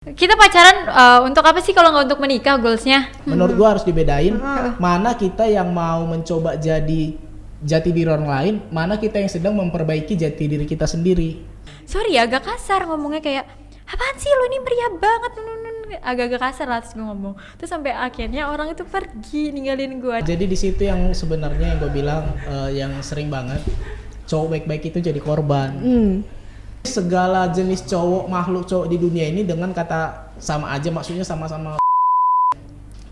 Kita pacaran untuk apa sih kalau nggak untuk menikah goalsnya? Menurut gua harus dibedain mana kita yang mau mencoba jadi jati diri orang lain, mana kita yang sedang memperbaiki jati diri kita sendiri. Sorry agak kasar ngomongnya kayak apaan sih lu ini pria banget, agak-agak kasar lah terus gue ngomong. Terus sampai akhirnya orang itu pergi ninggalin gue. Jadi di situ yang sebenarnya yang gue bilang yang sering banget cowok baik-baik itu jadi korban. Segala jenis makhluk cowok di dunia ini dengan kata sama aja, maksudnya sama-sama.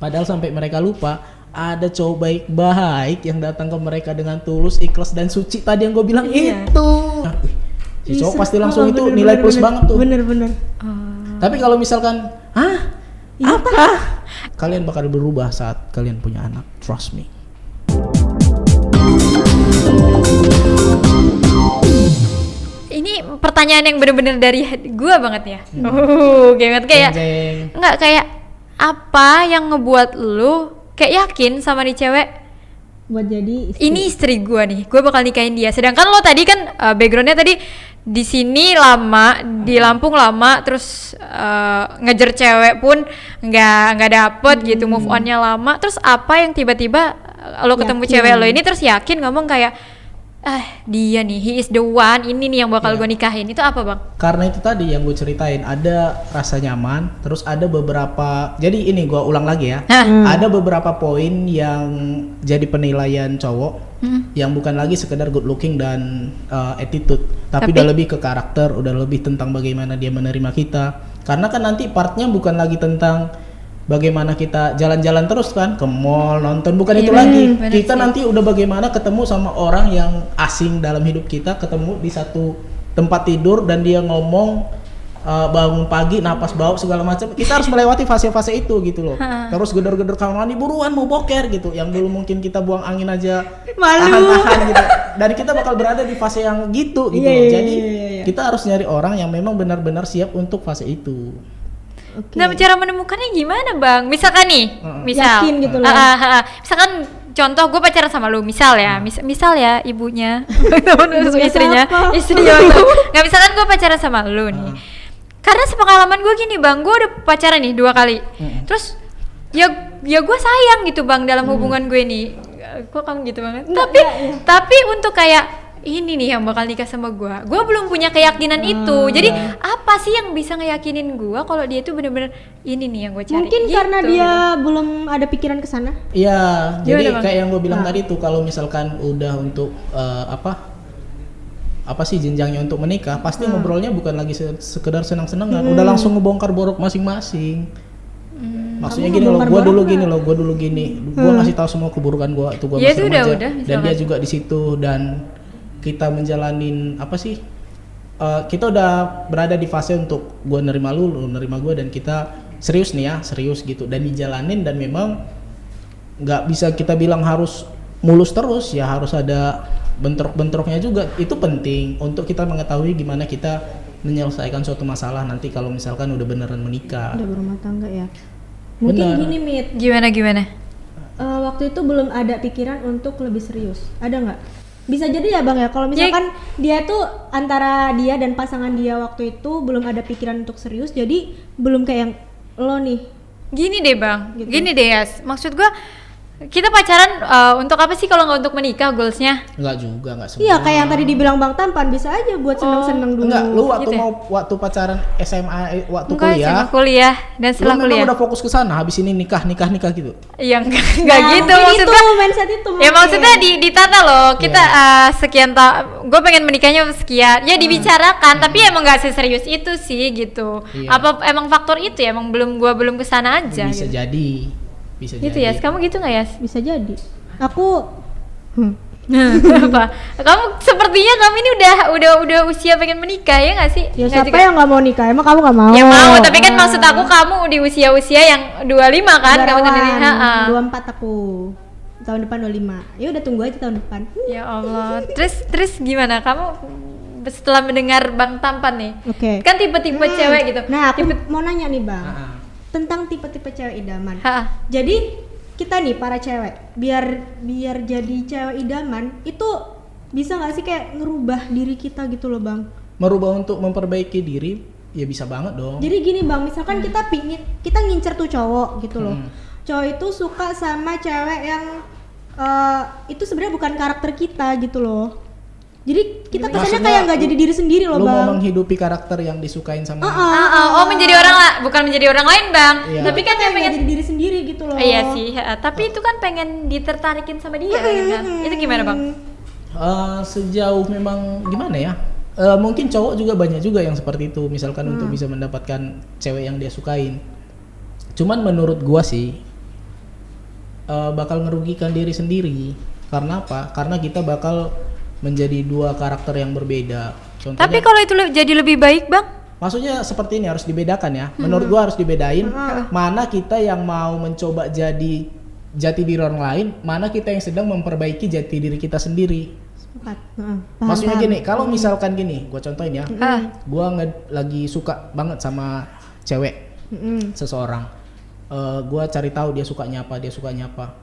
Padahal sampai mereka lupa ada cowok baik-baik yang datang ke mereka dengan tulus, ikhlas dan suci tadi yang gue bilang itu. Si cowok pasti langsung itu nilai plus banget tuh. Bener. Tapi kalau misalkan, apa? Kalian bakal berubah saat kalian punya anak. Trust me. Ini pertanyaan yang bener-bener dari gue banget ya. Kayak nggak kayak apa yang ngebuat lu kayak yakin sama nih cewek buat jadi istri. Ini istri gue nih, gue bakal nikahin dia. Sedangkan lo tadi kan backgroundnya tadi di sini lama, di Lampung lama, terus ngejar cewek pun nggak dapet gitu, move onnya lama. Terus apa yang tiba-tiba lo ketemu cewek lo ini terus yakin ngomong kayak dia nih, he is the one, ini nih yang bakal gue nikahin. Itu apa bang? Karena itu tadi yang gue ceritain, ada rasa nyaman, terus ada beberapa, jadi ini gue ulang lagi ya, ada beberapa poin yang jadi penilaian cowok yang bukan lagi sekedar good looking dan attitude, tapi udah lebih ke karakter, udah lebih tentang bagaimana dia menerima kita. Karena kan nanti partnya bukan lagi tentang bagaimana kita jalan-jalan terus kan ke mall nonton, bukan itu lagi. Kita nanti udah bagaimana ketemu sama orang yang asing dalam hidup kita, ketemu di satu tempat tidur dan dia ngomong bangun pagi napas bau segala macam. Kita harus melewati fase-fase itu gitu loh. Terus gedor-gedor kamar mandi buruan mau boker gitu, yang dulu mungkin kita buang angin aja tahan-tahan gitu, dan kita bakal berada di fase yang gitu loh. Jadi kita harus nyari orang yang memang benar-benar siap untuk fase itu. Nah, cara menemukannya gimana bang? Misalkan nih, yakin gitu loh. Misalkan contoh gue pacaran sama lu, misal ya, misal ya ibunya, istrinya. Nggak, misalkan gue pacaran sama lu nih. Karena sepengalaman gue gini bang, gue udah pacaran nih 2 kali. Terus ya gue sayang gitu bang dalam hubungan gue nih. Kok kamu gitu banget? Tapi untuk kayak ini nih yang bakal nikah sama gue belum punya keyakinan itu. Jadi apa sih yang bisa ngeyakinin gue kalau dia itu bener-bener ini nih yang gue cari? Mungkin gitu. karena dia belum ada pikiran ke sana. Iya, jadi kayak yang gue bilang tadi tuh, kalau misalkan udah untuk apa sih jenjangnya untuk menikah, pasti ngobrolnya bukan lagi sekedar senang-senangan, udah langsung ngebongkar borok masing-masing. Maksudnya gini loh, gue dulu gini, gue ngasih tahu semua keburukan gue itu, gue masih remaja, dan dia juga di situ, dan kita menjalanin apa sih? Kita udah berada di fase untuk gue nerima lu nerima gue, dan kita serius nih ya, serius gitu, dan dijalanin, dan memang nggak bisa kita bilang harus mulus terus ya, harus ada bentrok-bentroknya juga. Itu penting untuk kita mengetahui gimana kita menyelesaikan suatu masalah nanti kalau misalkan udah beneran menikah, udah berumah tangga ya. Mungkin gini Mit, gimana? Waktu itu belum ada pikiran untuk lebih serius, ada nggak? Bisa jadi ya bang ya, kalau misalkan dia tuh antara dia dan pasangan dia waktu itu belum ada pikiran untuk serius, jadi belum kayak yang lo nih. Gini deh bang, gini deh Yas, maksud gue kita pacaran untuk apa sih kalau nggak untuk menikah goalsnya? Enggak juga, enggak semua. Iya, kayak yang tadi dibilang Bang Tampan, bisa aja buat seneng-seneng dulu. Enggak, lu waktu gitu ya? waktu pacaran SMA, waktu Enggak, kuliah dan setelah lu kuliah. udah fokus ke sana, habis ini nikah gitu. Iya enggak gitu maksudnya. Itu mindset itu. Ya maksudnya ditata loh, kita sekian gue pengen menikahnya sekian, ya dibicarakan, tapi emang nggak seserius itu sih gitu. Apa emang faktor itu ya, emang belum kesana aja. Bisa gitu. jadi. Gitu ya, kamu gitu nggak ya? Bisa jadi. Aku apa? Kamu sepertinya kamu ini udah usia pengen menikah ya nggak sih? Ya siapa yang nggak mau nikah? Emang kamu nggak mau? Ya mau, tapi kan maksud aku kamu di usia yang 25 kan? Kamu sendiri. 24 aku. Tahun depan 25. Ya udah tunggu aja tahun depan. Ya Allah. Terus gimana? Kamu setelah mendengar Bang Tampan nih? Oke. Kan tipe-tipe cewek gitu. Nah, aku mau nanya nih Bang. Tentang tipe-tipe cewek idaman. Jadi kita nih para cewek biar jadi cewek idaman itu bisa nggak sih kayak ngerubah diri kita gitu loh Bang? Merubah untuk memperbaiki diri Ya bisa banget dong. Jadi gini bang, misalkan kita ngincer tuh cowok gitu loh. Cowok itu suka sama cewek yang itu sebenarnya bukan karakter kita gitu loh. Jadi kita kesannya kayak nggak jadi diri sendiri loh bang. Lu mau menghidupi karakter yang disukain sama. Oh menjadi orang lah, bukan menjadi orang lain bang. Iya. Tapi kan kayak pengen jadi diri sendiri gitu loh. Iya sih, tapi itu kan pengen ditertarikin sama dia kan. Itu gimana bang? Sejauh memang gimana ya? Mungkin cowok juga banyak juga yang seperti itu, misalkan untuk bisa mendapatkan cewek yang dia sukain. Cuman menurut gua sih bakal ngerugikan diri sendiri. Karena apa? Karena kita bakal menjadi dua karakter yang berbeda. Contohnya, Tapi kalau itu jadi lebih baik bang? maksudnya seperti ini, harus dibedakan ya. Menurut gua harus dibedain mana kita yang mau mencoba jadi jati diri orang lain, mana kita yang sedang memperbaiki jati diri kita sendiri. Maksudnya gini, kalau misalkan gini, gua contohin ya. Gua lagi suka banget sama cewek seseorang. Gua cari tahu dia sukanya apa.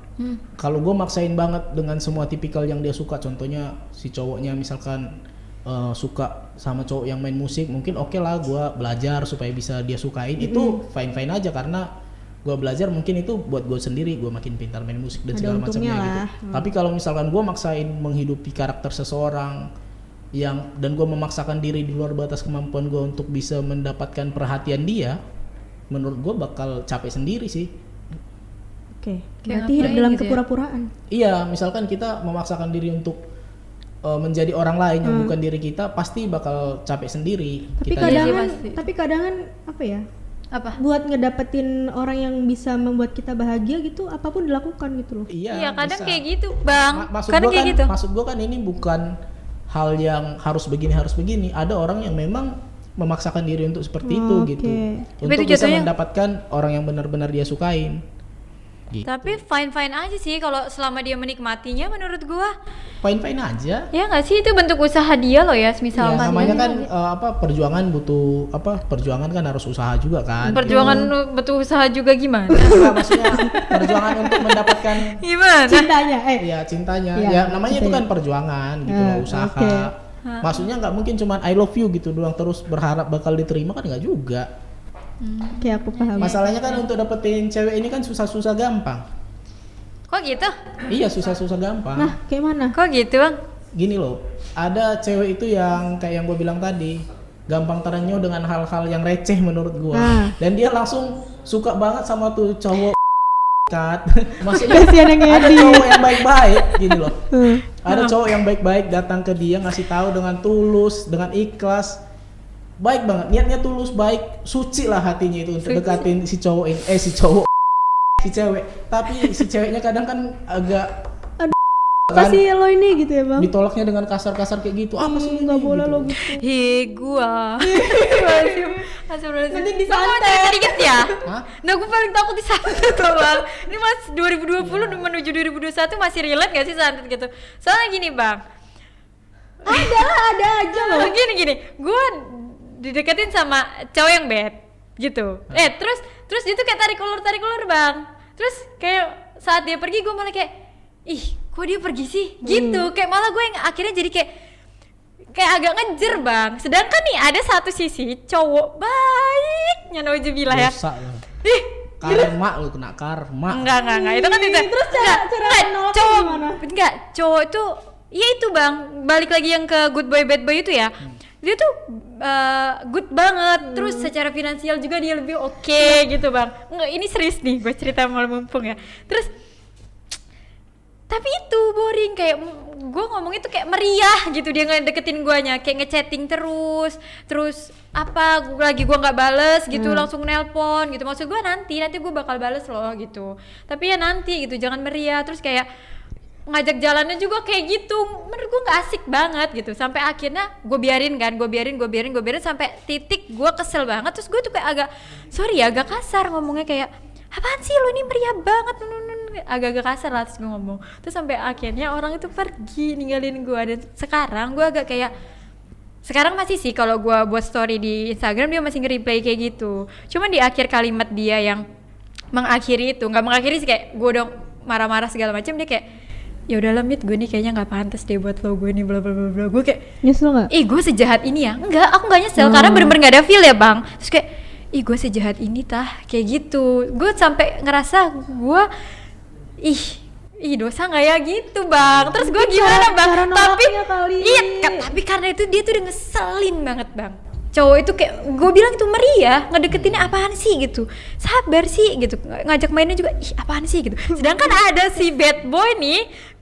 Kalau gue maksain banget dengan semua tipikal yang dia suka, contohnya si cowoknya misalkan suka sama cowok yang main musik, mungkin oke lah gue belajar supaya bisa dia sukain, itu fine aja, karena gue belajar mungkin itu buat gue sendiri, gue makin pintar main musik dan segala macamnya gitu. Tapi kalau misalkan gue maksain menghidupi karakter seseorang dan gue memaksakan diri di luar batas kemampuan gue untuk bisa mendapatkan perhatian dia, menurut gue bakal capek sendiri sih. Berarti hidup dalam kepura-puraan. Iya, misalkan kita memaksakan diri untuk menjadi orang lain yang bukan diri kita, pasti bakal capek sendiri. Tapi kadang apa ya? Apa? Buat ngedapetin orang yang bisa membuat kita bahagia gitu, apapun dilakukan gitu loh. Iya kadang bisa. kayak gitu bang. Maksud gua kan ini bukan hal yang harus begini. Ada orang yang memang memaksakan diri untuk seperti itu gitu. Untuk bisa mendapatkan orang yang benar-benar dia sukain. Gitu. Tapi fine aja sih kalau selama dia menikmatinya, menurut gua fine aja. Ya nggak sih, itu bentuk usaha dia loh ya, misalkan. Ya, namanya kan perjuangan butuh perjuangan kan harus usaha juga kan. Perjuangan butuh usaha juga gimana? Enggak, maksudnya perjuangan untuk mendapatkan gimana? Cintanya. Iya, cintanya. Ya namanya itu kan perjuangan gitu loh, usaha. Maksudnya nggak mungkin cuman I love you gitu doang terus berharap bakal diterima, kan nggak juga. Oke, aku paham. Masalahnya kan untuk dapetin cewek ini kan susah-susah gampang. Kok gitu? Iya, susah-susah gampang. Nah, kayak mana? Kok gitu bang? Gini loh, ada cewek itu yang kayak yang gue bilang tadi, gampang terenyuh dengan hal-hal yang receh menurut gue. Dan dia langsung suka banget sama tuh cowok maksudnya ada cowok yang baik-baik gini loh. Ada cowok yang baik-baik datang ke dia, ngasih tahu dengan tulus, dengan ikhlas. Baik banget, niatnya tulus, baik, suci lah hatinya itu untuk dekatin si cowok ini, si cewek. Tapi si ceweknya kadang kan agak kasih lo ini gitu ya bang? Ditolaknya dengan kasar-kasar kayak gitu. Apa sih nggak boleh gitu. lo gitu. Gua. Nanti disantet dikit ya. Hah? Nah, gue paling takut disantet loh bang. Ini mas 2020 menuju 2021 masih relate gak sih santet gitu? Soalnya gini bang. Ada aja loh. Gini. Gue dideketin sama cowok yang bad gitu. Terus dia tuh kayak tarik ulur bang. Terus kayak saat dia pergi gue malah kayak, ih kok dia pergi sih gitu. Kayak malah gue yang akhirnya jadi kayak agak ngejer bang. Sedangkan nih ada satu sisi cowok baiknya, nauzubillah ya. Dosa lo. Karma lo, kena karma. Enggak itu kan tidak. Terus cara nolaknya gimana? Cowok itu ya itu bang, balik lagi yang ke good boy bad boy itu ya. Dia tuh good banget, terus secara finansial juga dia lebih oke gitu bang. Enggak, ini serius nih, gue cerita malah mumpung ya. Terus, tapi itu boring, kayak gue ngomong itu kayak meriah gitu, dia ngedeketin guanya, kayak ngechatting terus apa lagi gue nggak bales gitu, langsung nelpon gitu. Maksud gue nanti gue bakal bales loh gitu. Tapi ya nanti gitu, jangan meriah. Terus kayak ngajak jalannya juga kayak gitu, menurut gue nggak asik banget gitu. Sampai akhirnya gue biarin sampai titik gue kesel banget. Terus gue tuh kayak agak kasar ngomongnya, kayak apaan sih lo ini meriah banget, agak kasar lah terus gue ngomong. Terus sampai akhirnya orang itu pergi ninggalin gue. Dan sekarang gue agak kayak, sekarang masih sih kalau gue buat story di Instagram dia masih nge-reply kayak gitu. Cuman di akhir kalimat dia yang mengakhiri itu, nggak mengakhiri sih, kayak gue udah marah-marah segala macam, dia kayak ya udahlah Mit, gue nih kayaknya nggak pantas deh buat lo, gue nih bla bla bla bla. Gue kayak Nyesel nggak? gue sejahat ini ya? Enggak, aku nggak nyesel karena bener-bener gak ada feel ya bang. Terus kayak gue sejahat ini kayak gitu. Gue sampai ngerasa gue dosa nggak ya gitu bang. Terus gue gimana bang? cara Tapi nolaknya kali. tapi karena itu dia tuh udah ngeselin banget bang. Cowok itu kayak gue bilang itu meriah, ngedeketinnya apaan sih gitu, sabar sih gitu, ngajak mainnya juga apaan sih gitu. Sedangkan ada si bad boy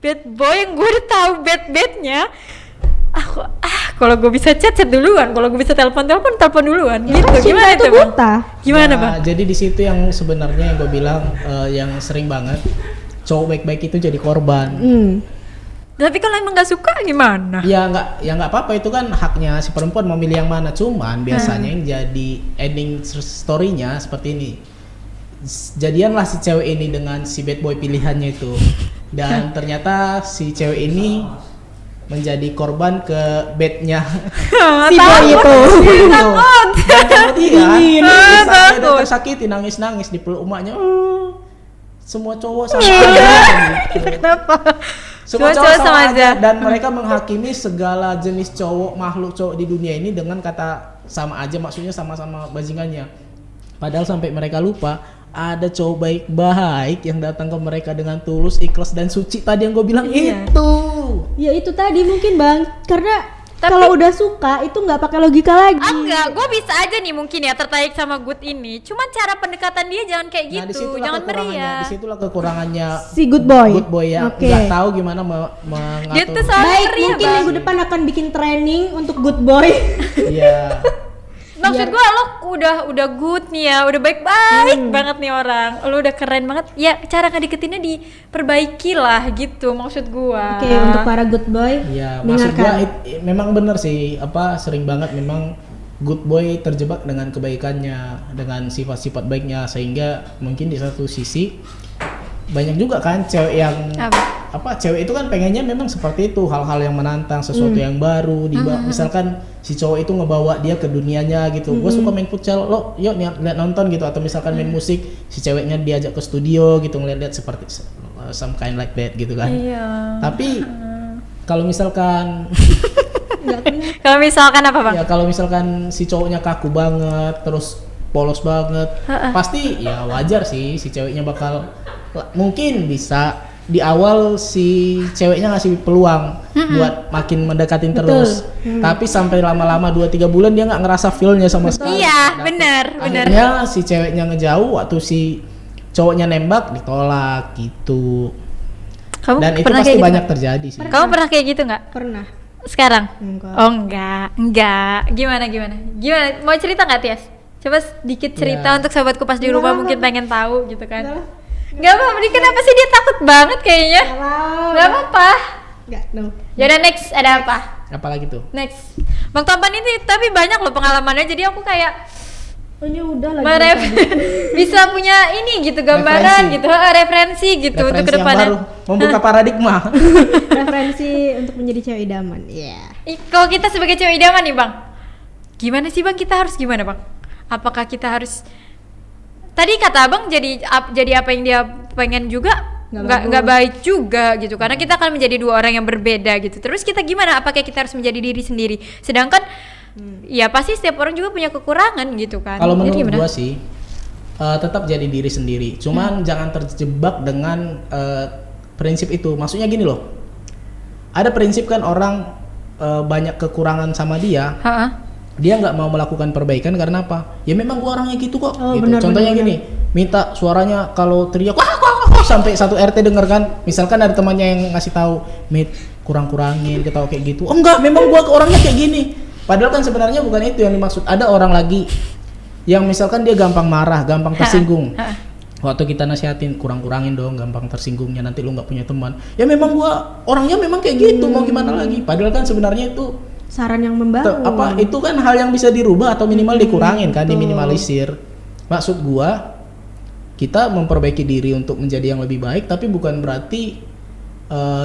yang gue udah tahu bad-badnya. Kalau gue bisa chat duluan, kalau gue bisa telepon duluan Ya, gitu. kan Gimana cinta itu bang? buta. Gimana Nah, bang? jadi di situ yang sebenarnya yang gue bilang yang sering banget cowok baik-baik itu jadi korban. Tapi kalau emang gak suka gimana? Ya nggak apa-apa, itu kan haknya si perempuan mau milih yang mana. Cuman biasanya yang jadi ending story-nya seperti ini. Jadianlah si cewek ini dengan si bad boy pilihannya itu. Dan ternyata si cewek ini menjadi korban ke bad-nya Si boy itu. Dan kemudian misalnya dia tersakiti, nangis-nangis di peluk emaknya. Semua cowok sama aja. Kenapa? Semua cowok sama aja. Dan mereka menghakimi segala jenis makhluk cowok di dunia ini dengan kata sama aja, maksudnya sama-sama bajingannya. Padahal sampai mereka lupa ada cowok baik-baik yang datang ke mereka dengan tulus, ikhlas dan suci tadi yang gue bilang itu. Ya itu tadi mungkin bang, karena kalau udah suka itu nggak pakai logika lagi. Enggak, gue bisa aja nih mungkin ya tertarik sama good ini. Cuman cara pendekatan dia jangan kayak gitu, Disitulah jangan meriah. Disitulah kekurangannya Si good boy. Good boy ya, nggak tahu gimana mengatur. Dia tuh selalu Baik, meriah mungkin bang. minggu depan akan bikin training untuk good boy. Iya. Maksud gue lo udah good nih ya, udah baik-baik banget nih orang. Lo udah keren banget. Ya cara ngedeketinnya diperbaiki lah gitu maksud gue. Oke, untuk para good boy, Ya, maksud gua dengarkan. memang bener sih, sering banget memang good boy terjebak dengan kebaikannya, dengan sifat-sifat baiknya, sehingga mungkin di satu sisi banyak juga kan cewek yang cewek itu kan pengennya memang seperti itu, hal-hal yang menantang, sesuatu yang baru, misalkan si cowok itu ngebawa dia ke dunianya gitu. Gue suka main futsal, lo yuk lihat nonton gitu, atau misalkan main musik, si ceweknya diajak ke studio gitu, ngeliat-liat seperti some kind like that gitu kan. Iya. Tapi kalau misalkan Kalau misalkan apa bang? ya kalau misalkan si cowoknya kaku banget, terus polos banget, pasti ya wajar sih si ceweknya bakal mungkin bisa di awal si ceweknya ngasih peluang buat makin mendekatin terus. Tapi sampai lama-lama 2-3 bulan dia nggak ngerasa feel-nya sama sekali. Iya, benar. Akhirnya si ceweknya ngejauh, waktu si cowoknya nembak ditolak gitu. Kamu Dan itu pernah pasti kayak gitu, banyak Bang? terjadi sih. Kamu pernah kayak gitu nggak? Pernah. Sekarang? Enggak. Oh enggak. Gimana? Mau cerita nggak Tias? Coba sedikit cerita untuk sahabatku pas di rumah mungkin pengen tahu gitu kan. Nggak apa-apa, dia kenapa sih dia takut banget kayaknya? Nggak apa-apa. Enggak, no. Yaudah next, ada apa? Apalagi tuh? Next. Bang Tompan ini tapi banyak loh pengalamannya, jadi aku kayak Oh ini udah lagi. bisa punya ini gitu, gambaran Referensi. gitu, referensi gitu untuk Referensi yang kedepannya. baru, membuka paradigma. Referensi untuk menjadi cewek idaman. Iya. Kalau kita sebagai cewek idaman nih bang, gimana sih bang, kita harus gimana bang? Apakah kita harus, tadi kata abang jadi apa yang dia pengen juga nggak baik juga gitu, karena kita akan menjadi dua orang yang berbeda gitu. Terus kita gimana, apakah kita harus menjadi diri sendiri, sedangkan ya pasti setiap orang juga punya kekurangan gitu kan. Kalau Jadi menurut gimana? gua sih tetap jadi diri sendiri, cuman jangan terjebak dengan prinsip itu. Maksudnya gini loh, ada prinsip kan orang banyak kekurangan sama dia, dia nggak mau melakukan perbaikan karena apa? Ya memang gua orangnya gitu kok. Oh, gitu. benar, Contohnya benar, gini, minta suaranya kalau teriak wah sampai satu RT denger kan. Misalkan ada temannya yang ngasih tahu, "Mit, kurang-kurangin ketawa kayak gitu." Oh enggak, memang gua orangnya kayak gini. Padahal kan sebenarnya bukan itu yang dimaksud. Ada orang lagi yang misalkan dia gampang marah, gampang tersinggung. Waktu kita nasihatin, kurang-kurangin dong gampang tersinggungnya, nanti lu nggak punya teman. Ya memang gua orangnya memang kayak gitu, mau gimana lagi? Padahal kan sebenarnya itu Saran yang membangun. itu kan hal yang bisa dirubah atau minimal dikurangin kan, diminimalisir. Maksud gua, kita memperbaiki diri untuk menjadi yang lebih baik, tapi bukan berarti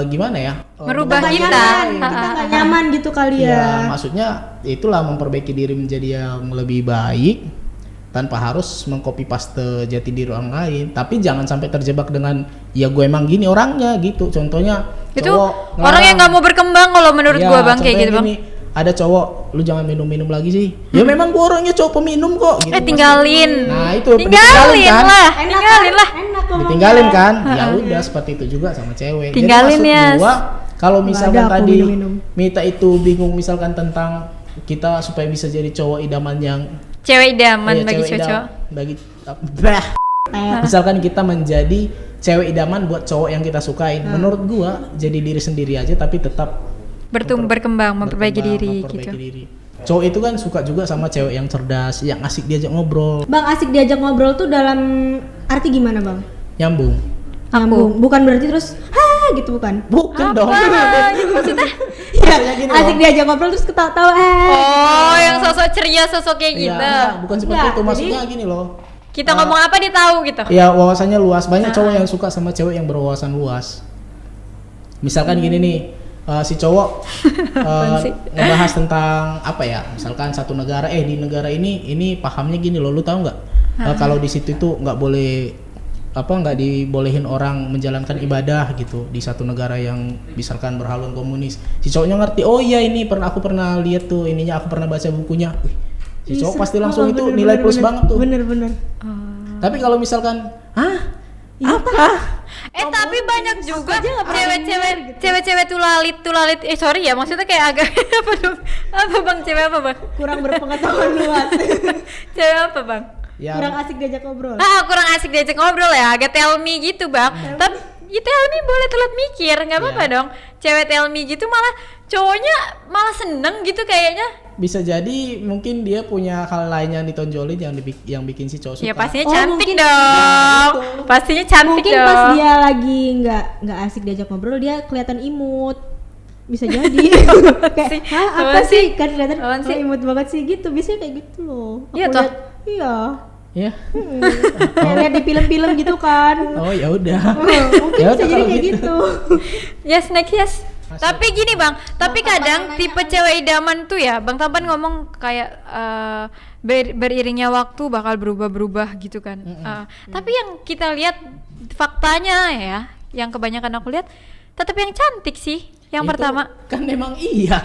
gimana ya, Merubah Kita kita. nggak nyaman gitu kali ya ya. maksudnya itulah memperbaiki diri menjadi yang lebih baik, tanpa harus mengcopy paste jati diri orang lain. Tapi jangan sampai terjebak dengan ya gue emang gini orangnya gitu. Contohnya Itu cowok orang yang nggak mau berkembang kalau menurut ya, gua bang kayak contohnya gitu bang. gini, ada cowok, lu jangan minum lagi sih. Ya memang gua orangnya cowok peminum kok gitu. Tinggalin. Nah, itu tinggalin kan? lah. Enak Tinggalin lah. Enak ngomongnya. Ditinggalin kan? Ya udah seperti itu juga sama cewek. Tinggalin, jadi maksud Yas. gua kalau misalkan Nggak ada aku tadi minum-minum. Mita itu bingung misalkan tentang kita supaya bisa jadi cowok idaman yang Cewek idaman ya, bagi cewek cowok. bagi misalkan kita menjadi cewek idaman buat cowok yang kita sukain. Menurut gua jadi diri sendiri aja tapi tetap Berkembang, memperbaiki diri gitu. diri. Cowok itu kan suka juga sama cewek yang cerdas, yang asik diajak ngobrol, Bang, asik diajak ngobrol tuh dalam arti gimana bang? nyambung. Nyambung. Bukan berarti terus gitu bukan? Bukan dong. Maksudnya? Maksudnya gini Asik loh. diajak ngobrol terus ketawa-tawa Oh, yang sosok ceria, sosok kayak Iya, gitu. enggak, bukan seperti Enggak, itu. Maksudnya jadi- gini loh. Kita ngomong apa dia tahu gitu. Ya wawasannya luas. Banyak cowok yang suka sama cewek yang berwawasan luas. Misalkan gini nih, si cowok sih? ngebahas tentang apa ya? Misalkan satu negara, di negara ini pahamnya gini loh. Lu tahu nggak? Kalau di situ itu nggak boleh nggak dibolehin orang menjalankan ibadah gitu di satu negara yang misalkan berhaluan komunis. Si cowoknya ngerti. Oh iya ini aku pernah lihat tuh ininya, aku pernah baca bukunya. Wih, si cowok pasti langsung itu nilai plus banget tuh. Bener. Tapi kalau misalkan, Tapi banyak juga cewek-cewek tulalit. Sorry ya, maksudnya kayak agak apa dong? Apa bang? Cewek apa bang? Kurang berpengetahuan luas. Cewek apa bang? ya Kurang asik diajak ngobrol. Kurang asik diajak ngobrol ya, agak tell me gitu bang. Tapi ya tell me boleh telat mikir, nggak apa-apa Iya. dong. Cewek tell me gitu malah cowoknya malah seneng gitu kayaknya. bisa jadi mungkin dia punya hal lain yang ditonjolin yang bikin si cowok suka. Ya pastinya Oh, cantik mungkin- dong. Pastinya cantik Mungkin dong. pas dia lagi nggak asik diajak ngobrol dia kelihatan imut. Bisa jadi. sih? Kayak, hah Apaan apa sih? Kan kelihatan Apaan sih? imut banget sih gitu. Biasanya kayak gitu loh. Iya Aku toh? lihat- Iya. Ya. Kayak lihat di film-film gitu kan. Oh ya udah. Mungkin Ya bisa udah jadi kalau kayak gitu. gitu. Yes, next yes. Masuk. Tapi gini bang, tapi kadang tipe cewek idaman tuh ya, bang Tampan ngomong kayak beriringnya waktu bakal berubah-berubah gitu kan. Tapi yang kita lihat faktanya ya, yang kebanyakan aku lihat tetap yang cantik sih. Yang Itu pertama, kan memang iya.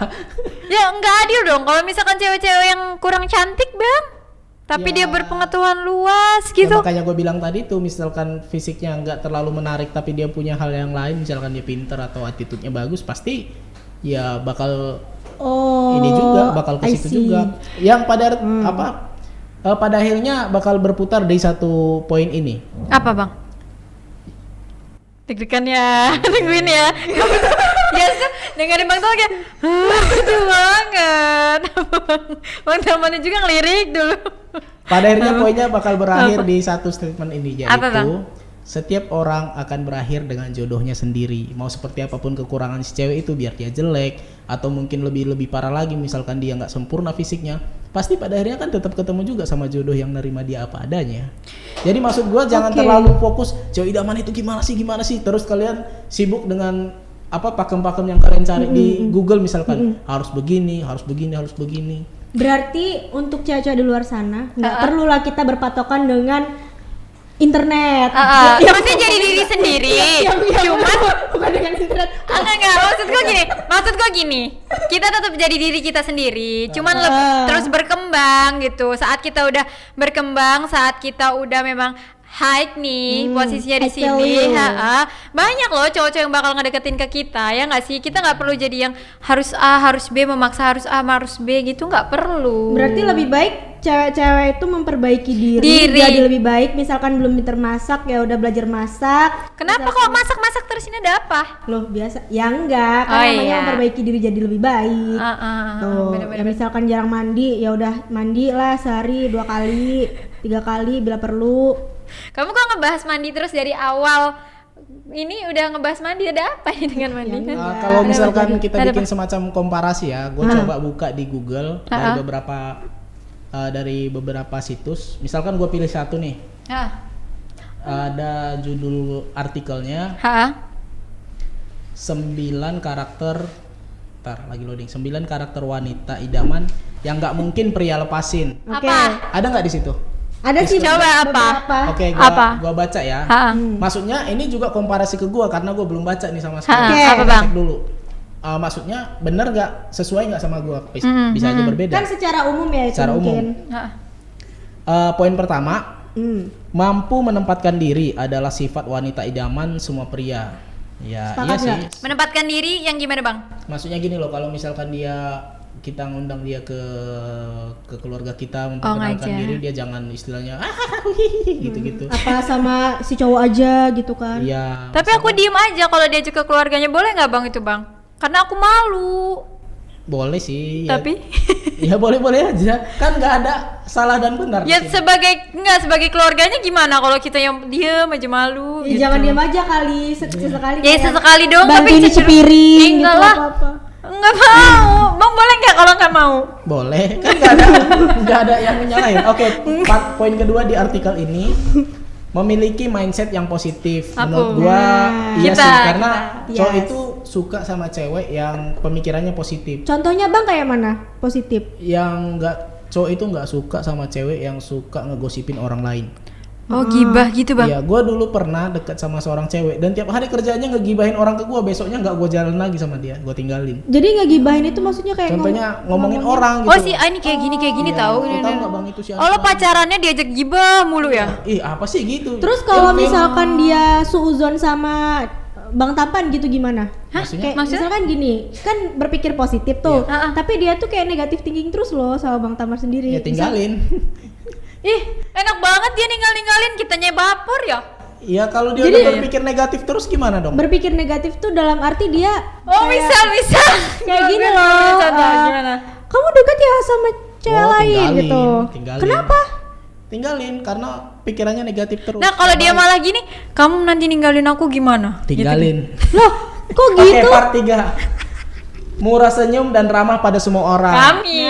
ya nggak adil dong kalau misalkan cewek-cewek yang kurang cantik bang, tapi dia Ya. berpengetahuan luas Ya, gitu. makanya gue bilang tadi tuh misalkan fisiknya nggak terlalu menarik tapi dia punya hal yang lain, misalkan dia pinter atau attitude-nya bagus, pasti ya bakal Oh. ini juga bakal ke I situ see. juga. Yang pada akhirnya bakal berputar di satu poin ini. Apa bang? Deg-degan ya, nungguin ya. Ya tuh dengerin bang tuh kayak lucu banget. Bang Tamannya juga ngelirik dulu. Pada akhirnya poinnya bakal berakhir di satu statement ini, Apa, Bang? yaitu setiap orang akan berakhir dengan jodohnya sendiri. Mau seperti apapun kekurangan si cewek itu, biar dia jelek atau mungkin lebih parah lagi, misalkan dia nggak sempurna fisiknya, pasti pada akhirnya kan tetap ketemu juga sama jodoh yang nerima dia apa adanya. Jadi maksud gua jangan Oke. terlalu fokus cewek idaman itu gimana sih, terus kalian sibuk dengan pakem-pakem yang kalian cari di Google, misalkan harus begini. Berarti untuk cewek-cewek di luar sana nggak perlulah kita berpatokan dengan internet. Maksudnya jadi diri sendiri. Cuman bukan dengan internet. enggak, maksud gua gini. Kita tetap jadi diri kita sendiri. Cuman terus berkembang gitu. Saat kita udah berkembang, saat kita udah memang high nih posisinya di I tell sini, you. banyak loh cowok-cowok yang bakal ngedeketin ke kita, ya nggak sih? Kita nggak perlu jadi yang harus A harus B, memaksa harus A harus B gitu, nggak perlu. Berarti lebih baik cewek-cewek itu memperbaiki diri, jadi lebih baik. Misalkan belum pinter masak ya udah belajar masak. Kenapa kok masak terus ini ada apa? Loh biasa ya enggak kan Oh, namanya iya. memperbaiki diri jadi lebih baik. Tuh, bener-bener. ya misalkan jarang mandi ya udah mandi lah sehari 2 kali 3 kali bila perlu. Kamu kok ngebahas mandi terus dari awal? Ini udah ngebahas mandi, ada apa ini dengan mandi? Kalau misalkan Ada kita apa? bikin semacam komparasi ya, gue coba buka di Google dari beberapa situs. Misalkan gue pilih satu nih, ada judul artikelnya 9 karakter, lagi loading, 9 karakter wanita idaman yang nggak mungkin pria lepasin. Oke. Apa? Ada nggak di situ? Ada sih Coba apa? beberapa. Oke, Apa? gua baca ya. Maksudnya ini juga komparasi ke gua karena gua belum baca nih sama sekali. Oke. Apa, Bang? Cek dulu. Maksudnya bener nggak, sesuai nggak sama gua? Bisa aja berbeda. Kan secara umum ya itu Secara umum. mungkin. Poin pertama, Hmm. mampu menempatkan diri adalah sifat wanita idaman semua pria. Ya, Sepakat iya sih. nggak? Menempatkan diri yang gimana bang? Maksudnya gini loh, kalau misalkan kita ngundang dia ke keluarga kita memperkenalkan ngajak. diri, dia jangan istilahnya gitu-gitu. Apa sama si cowok aja gitu kan? Iya. Tapi aku diem aja kalau diajak ke keluarganya, boleh nggak bang itu bang? Karena aku malu. Boleh sih. Tapi Ya boleh-boleh aja. Kan nggak ada salah dan benar. ya di sini. sebagai keluarganya gimana kalau kita yang diem aja malu? Ya, gitu. jangan diam aja kali, sesekali. Ya kayak sesekali dong. bantuin tapi nyuci piring gitu enggak lah. apa-apa. Enggak mau. Bang boleh nggak kalau nggak mau? Boleh, kan nggak ada yang menyalahin. Oke, poin kedua di artikel ini, memiliki mindset yang positif. Apa? Menurut gua iya Kita, sih, karena kita. cowok Yes. itu suka sama cewek yang pemikirannya positif. Contohnya bang kayak mana? Positif. Cowok itu nggak suka sama cewek yang suka ngegosipin orang lain. Oh gibah gitu bang? Iya, gua dulu pernah deket sama seorang cewek dan tiap hari kerjanya ngegibahin orang ke gua, besoknya nggak gua jalan lagi sama dia, gua tinggalin. Jadi ngegibahin itu maksudnya kayak Contohnya ngomongin orang gitu. Oh si ini kayak gini Iya, tahu. lu tahu nggak bang itu si Oh lo pacarannya diajak gibah mulu ya? Ih, apa sih gitu? Terus kalau Ilfil. misalkan dia suuzon sama Bang Tampan gitu gimana? Maksudnya? Kayak misalkan gini, kan berpikir positif tuh, Iya. tapi dia tuh kayak negatif thinking terus loh sama Bang Tampan sendiri. Ya tinggalin. Ih enak banget dia ninggalin kitanya baper ya? Iya, kalau dia Jadi- udah berpikir negatif terus gimana dong? Berpikir negatif tuh dalam arti dia Oh kayak- bisa. kayak gini loh. Contoh eh, gimana? Kamu dekat ya sama cewek Oh, lain tinggalin, gitu. tinggalin. Kenapa? Tinggalin karena pikirannya negatif terus. Nah kalau dia malah gini, kamu nanti ninggalin aku gimana? tinggalin. Loh, kok Oke, gitu? part 3. Murah senyum dan ramah pada semua orang. Kami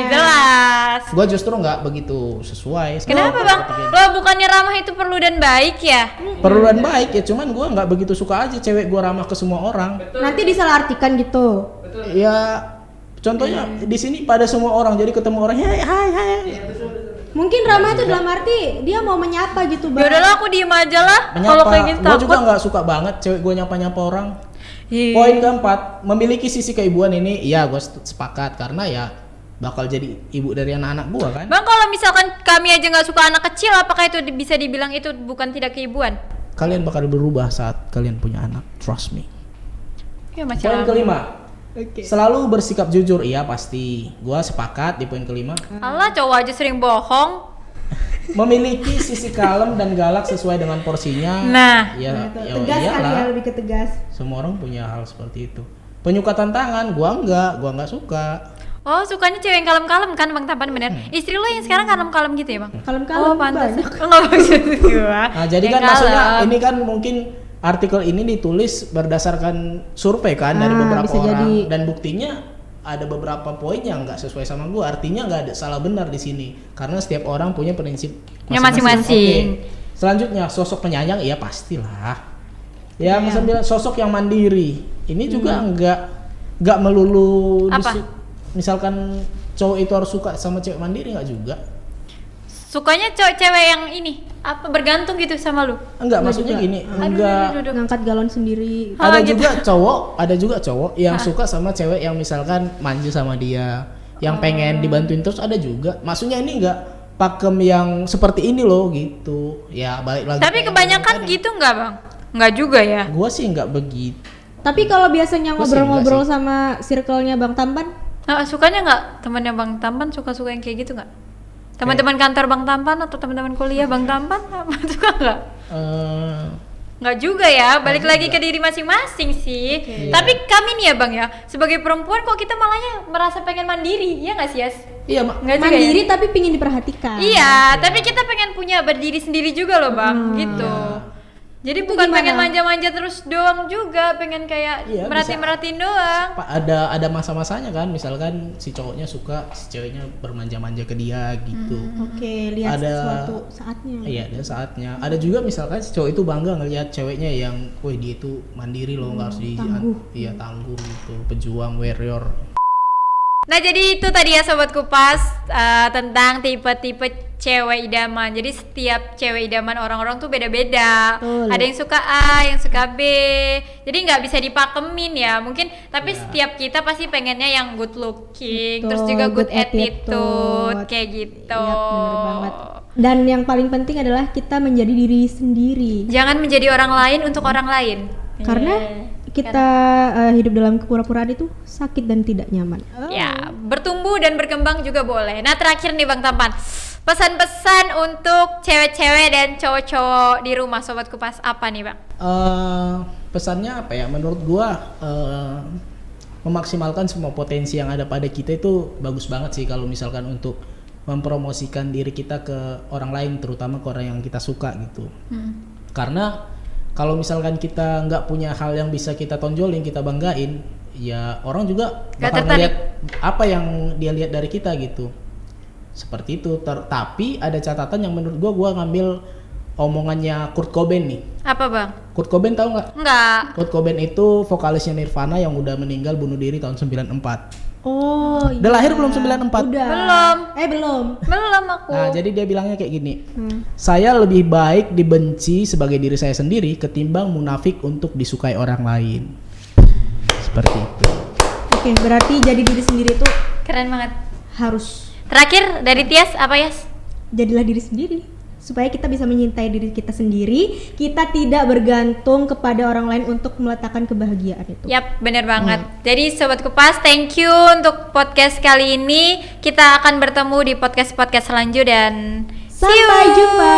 jelas. Gua justru nggak begitu sesuai. Kenapa bang? Lo bukannya ramah itu perlu dan baik ya? Perlu dan baik ya, cuman gua nggak begitu suka aja cewek gua ramah ke semua orang. Nanti disalahartikan gitu. Ya, contohnya di sini pada semua orang, jadi ketemu orang, hai. Mungkin ramah itu dalam arti dia mau menyapa gitu, Ya Bang. udahlah aku diem aja lah. Kalau kayak gitu Gue juga takut. nggak suka banget cewek gue nyapa orang. Ih. Poin keempat, memiliki sisi keibuan ini, iya gue sepakat karena ya bakal jadi ibu dari anak-anak gue kan. Bang kalau misalkan kami aja nggak suka anak kecil, apakah itu bisa dibilang itu bukan tidak keibuan? Kalian bakal berubah saat kalian punya anak, trust me. Ya Poin macam. kelima, selalu bersikap jujur, iya pasti. Gue sepakat di poin kelima. Allah cowok aja sering bohong. Memiliki sisi kalem dan galak sesuai dengan porsinya. Nah. ya, Gitu. ya Tegas kali ya, iyalah. lebih ke tegas. Semua orang punya hal seperti itu. Penyuka tantangan, gua nggak suka. Oh sukanya cewek yang kalem-kalem kan Bang Tampan bener. Istri lo yang sekarang kalem-kalem gitu ya Bang? Kalem-kalem Oh pantas. banyak. Enggak maksud gua. Nah, jadi Yang kan maksudnya kalem. ini kan mungkin artikel ini ditulis berdasarkan survei kan dari beberapa bisa orang jadi. dan buktinya ada beberapa poin yang nggak sesuai sama gua. Artinya nggak ada salah benar di sini karena setiap orang punya prinsip Ya, masing-masing. Oke. Selanjutnya sosok penyayang, iya pastilah. Ya, misalnya sosok yang mandiri. Ini juga nggak melulu Apa? misalkan cowok itu harus suka sama cewek mandiri, nggak juga. Sukanya cewek yang ini apa bergantung gitu sama lu? Enggak, maksudnya juga. gini, enggak. Aduh. Ngangkat galon sendiri. Ah, Ada gitu. juga cowok yang suka sama cewek yang misalkan manja sama dia, yang pengen dibantuin terus, ada juga. Maksudnya ini enggak pakem yang seperti ini loh gitu. Ya balik lagi. Tapi kebanyakan gitu nggak Bang? Nggak juga ya? Gua sih enggak begitu. Tapi kalau biasanya Gua sih ngobrol-ngobrol enggak sama circle-nya Bang Tampan, Nah, sukanya nggak temannya Bang Tampan suka-suka yang kayak gitu nggak? Teman-teman kantor Bang Tampan atau teman-teman kuliah Bang Tampan suka nggak? Eh, Nggak juga ya, balik lagi ke diri masing-masing sih. Tapi kami nih ya Bang ya, sebagai perempuan kok kita malahnya merasa pengen mandiri, iya nggak sih Yas? iya, Nggak juga mandiri ya? tapi pingin diperhatikan. Iya, tapi kita pengen punya berdiri sendiri juga loh Bang, gitu. Jadi Itu bukan gimana? pengen manja-manja terus doang juga, pengen kayak Iya, merhatiin doang. ada masa-masanya kan, misalkan si cowoknya suka si ceweknya bermanja-manja ke dia gitu. Oke, lihat Ada- sesuatu saatnya. Iya, ada saatnya. Ada juga misalkan si cowok itu bangga ngelihat ceweknya yang, wih dia itu mandiri loh, nggak harus di, tangguh. iya tangguh gitu, pejuang, warrior. Nah jadi itu tadi ya Sobat Kupas tentang tipe-tipe cewek idaman. Jadi setiap cewek idaman orang-orang tuh beda-beda. Ada yang suka A, yang suka B. Jadi nggak bisa dipakemin ya. Mungkin tapi setiap kita pasti pengennya yang good looking, terus juga good attitude, kayak gitu. Iya, bener banget. Dan yang paling penting adalah kita menjadi diri sendiri. Jangan menjadi orang lain untuk orang lain. Karena kita hidup dalam kepura-puraan itu sakit dan tidak nyaman. Ya, bertumbuh dan berkembang juga boleh. Nah, terakhir nih Bang Tampan. Pesan-pesan untuk cewek-cewek dan cowok-cowok di rumah Sobat Kupas apa nih Bang? Pesannya apa ya? Menurut gua memaksimalkan semua potensi yang ada pada kita itu bagus banget sih kalau misalkan untuk mempromosikan diri kita ke orang lain, terutama ke orang yang kita suka gitu. Karena kalau misalkan kita nggak punya hal yang bisa kita tonjolin, kita banggain, ya orang juga bakal ngeliat apa yang dia lihat dari kita gitu. Seperti itu. Tapi ada catatan yang menurut gua ngambil omongannya Kurt Cobain nih. Apa Bang? Kurt Cobain tahu nggak? Nggak. Kurt Cobain itu vokalisnya Nirvana yang udah meninggal bunuh diri tahun 94. Oh iya. Udah lahir belum 94? Udah. Belum aku. Nah jadi dia bilangnya kayak gini. Saya lebih baik dibenci sebagai diri saya sendiri ketimbang munafik untuk disukai orang lain. Seperti itu. Oke, berarti jadi diri sendiri itu Keren banget. harus. Terakhir dari Tias apa Yas? Jadilah diri sendiri supaya kita bisa menyintai diri kita sendiri. Kita tidak bergantung kepada orang lain untuk meletakkan kebahagiaan itu. Yap, bener banget. Jadi Sobat Kupas, thank you untuk podcast kali ini. Kita akan bertemu di podcast-podcast selanjutnya dan Sampai jumpa.